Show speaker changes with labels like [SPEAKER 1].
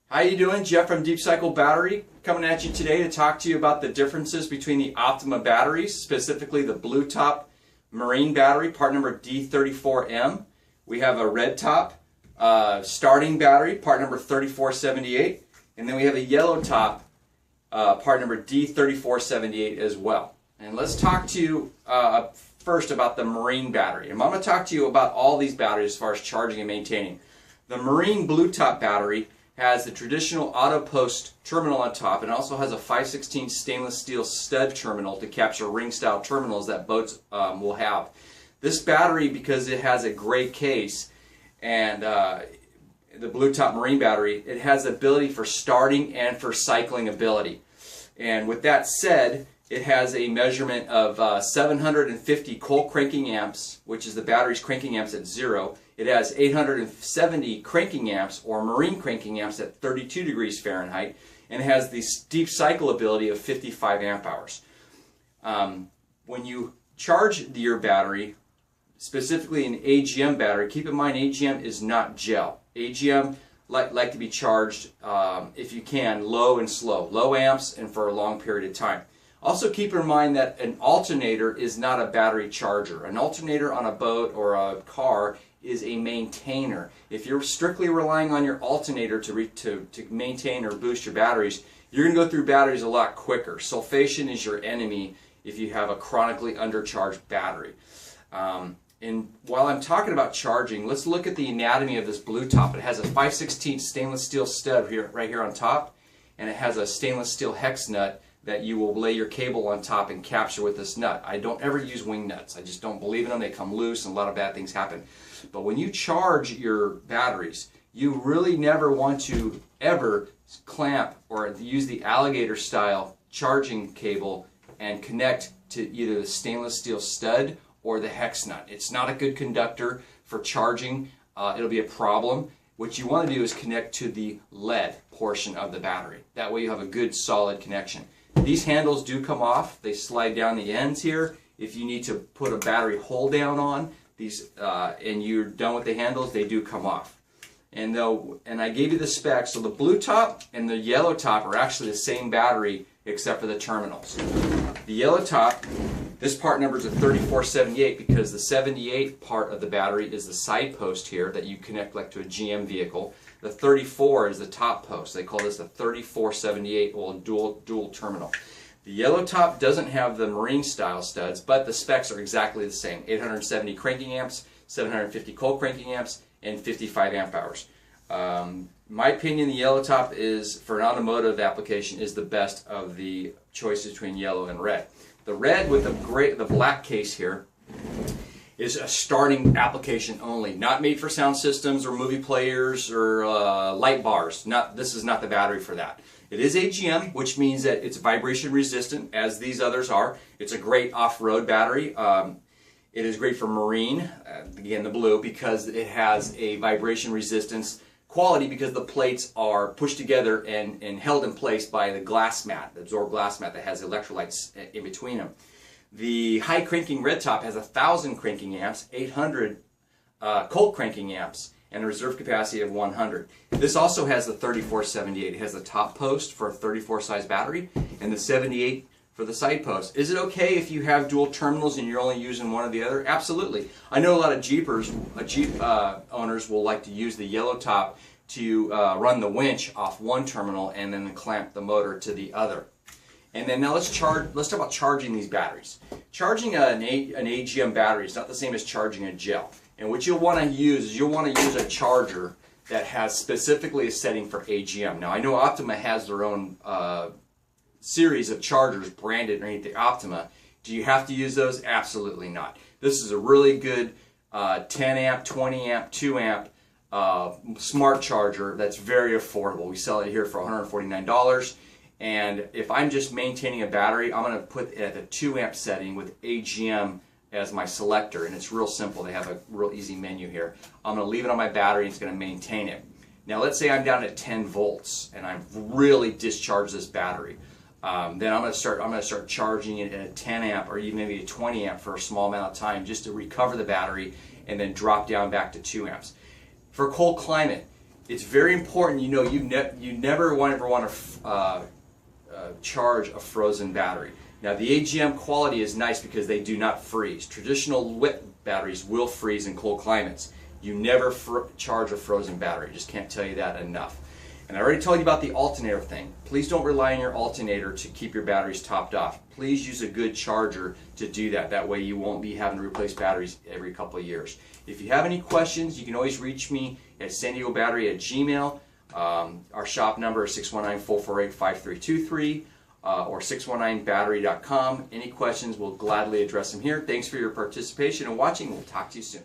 [SPEAKER 1] How you doing? Jeff from Deep Cycle Battery coming at you today to talk to you about the differences between the Optima batteries, specifically the blue top marine battery, part number D34M. We have a red top starting battery, part number 3478, and then we have a yellow top part number D3478 as well. And let's talk to you first about the marine battery. And I'm going to talk to you about all these batteries as far as charging and maintaining. The marine blue top battery has the traditional auto post terminal on top, and also has a 5/16 stainless steel stud terminal to capture ring style terminals that boats will have. This battery, because it has a gray case and the blue top marine battery, it has the ability for starting and for cycling ability. And with that said, it has a measurement of 750 cold cranking amps, which is the battery's cranking amps at 0. It has 870 cranking amps, or marine cranking amps, at 32 degrees Fahrenheit, and it has the deep cycle ability of 55 amp hours. When you charge your battery, specifically an AGM battery, keep in mind AGM is not gel. AGM like to be charged, if you can, low and slow, low amps and for a long period of time. Also keep in mind that an alternator is not a battery charger. An alternator on a boat or a car is a maintainer. If you're strictly relying on your alternator to maintain or boost your batteries, you're going to go through batteries a lot quicker. Sulfation is your enemy if you have a chronically undercharged battery. And while I'm talking about charging, let's look at the anatomy of this blue top. It has a 5/16 stainless steel stud right here on top, and it has a stainless steel hex nut that you will lay your cable on top and capture with this nut. I don't ever use wing nuts. I just don't believe in them. They come loose and a lot of bad things happen. But when you charge your batteries, you really never want to ever clamp or use the alligator style charging cable and connect to either the stainless steel stud or the hex nut. It's not a good conductor for charging. It'll be a problem. What you want to do is connect to the lead portion of the battery. That way you have a good solid connection. These handles do come off. They slide down the ends here. If you need to put a battery hold down on these and you're done with the handles, they do come off. And I gave you the specs. So the blue top and the yellow top are actually the same battery except for the terminals. The yellow top, this part number is a 3478 because the 78 part of the battery is the side post here that you connect like to a GM vehicle. The 34 is the top post. They call this the 3478 or dual terminal. The yellow top doesn't have the marine style studs, but the specs are exactly the same. 870 cranking amps, 750 cold cranking amps, and 55 amp hours. My opinion, the yellow top is, for an automotive application, is the best of the choices between yellow and red. The red with the black case here is a starting application only, not made for sound systems or movie players or light bars. This is not the battery for that. It is AGM, which means that it's vibration resistant, as these others are. It's a great off-road battery. It is great for marine, again the blue, because it has a vibration resistance quality because the plates are pushed together and held in place by the glass mat, the absorbed glass mat that has electrolytes in between them. The high cranking red top has 1,000 cranking amps, 800 cold cranking amps, and a reserve capacity of 100. This also has the 3478. It has the top post for a 34 size battery and the 78 for the side post. Is it okay if you have dual terminals and you're only using one or the other? Absolutely. I know a lot of Jeep owners will like to use the yellow top to run the winch off one terminal and then clamp the motor to the other. And then now let's talk about charging these batteries. Charging an AGM battery is not the same as charging a gel. And what you'll want to use is you'll want to use a charger that has specifically a setting for AGM. Now I know Optima has their own series of chargers branded underneath the Optima. Do you have to use those? Absolutely not. This is a really good 10 amp, 20 amp, 2 amp smart charger that's very affordable. We sell it here for $149. And if I'm just maintaining a battery, I'm going to put it at a 2 amp setting with AGM as my selector, and it's real simple. They have a real easy menu here. I'm going to leave it on my battery and it's going to maintain it. Now let's say I'm down at 10 volts and I've really discharged this battery. Then I'm going to start charging it at a 10 amp or even maybe a 20 amp for a small amount of time just to recover the battery and then drop down back to 2 amps. For cold climate, It's very important, you know, you never ever want to charge a frozen battery. Now the AGM quality is nice because they do not freeze. Traditional wet batteries will freeze in cold climates. You never charge a frozen battery. Just can't tell you that enough. And I already told you about the alternator thing. Please don't rely on your alternator to keep your batteries topped off. Please use a good charger to do that. That way you won't be having to replace batteries every couple of years. If you have any questions, you can always reach me at sanDiegoBattery@gmail. Our shop number is 619-448-5323 or 619battery.com. Any questions, we'll gladly address them here. Thanks for your participation and watching. We'll talk to you soon.